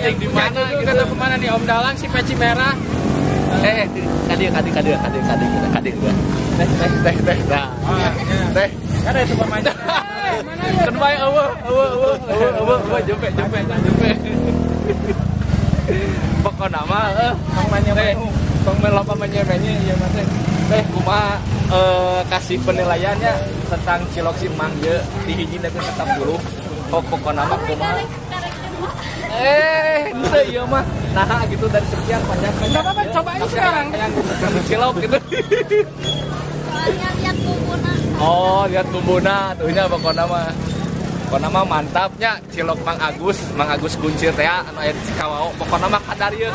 Cing di mana? Kita tahu kemana nih Om Dalang si peci merah. Kadir gua. Teh. Nah. Teh. Ada itu pemainnya. Kan bae eueuh jempet. Pokona mah pemainnya ya mah teh kumaha kasih penilaiannya tentang cilok si Mang ye di hiji nepi ka 10. Pokona mah kumaha itu iya mah nah gitu dari sekian banyak Apa coba aja sekarang yang cilok gitu. Soalnya lihat tubuhnya. Oh, lihat bumbunya tuhnya pokona mah mantapnya cilok Mang Agus kuncir teh anu aya di Cikawao. Pokona mah kadarieu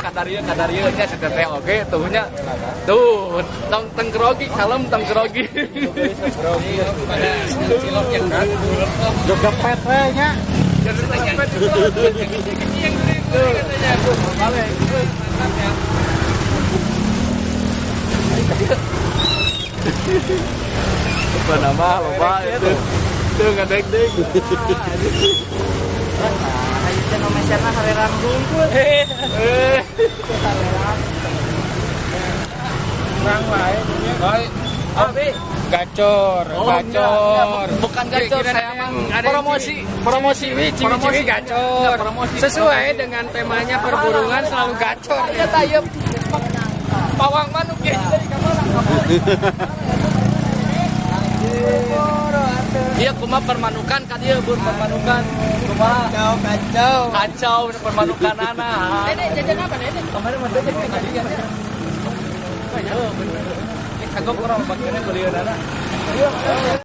nya si teh oge tuhnya. Tuh, tenggerogi kalem tenggerogi. cilok yang kan. Juga petrenya. Apa nama loba itu tuh ngadeg Ayo nomesana harerang dungkul. Kurang wae nya. Abi gacor. Bukan gacor saya emang promosi Ciwi gacor. Sesuai dengan temanya perburungan selalu gacor. ya tayep pawang manuk ya dari kamera. Iya kumaha permanukan kan ieu permanukan kumaha kacau permanukanana. Dede jajan apa Dede? Kemarin mah dede tadi kan. Banyak bener. Kagok orang bakirnya belieu nana.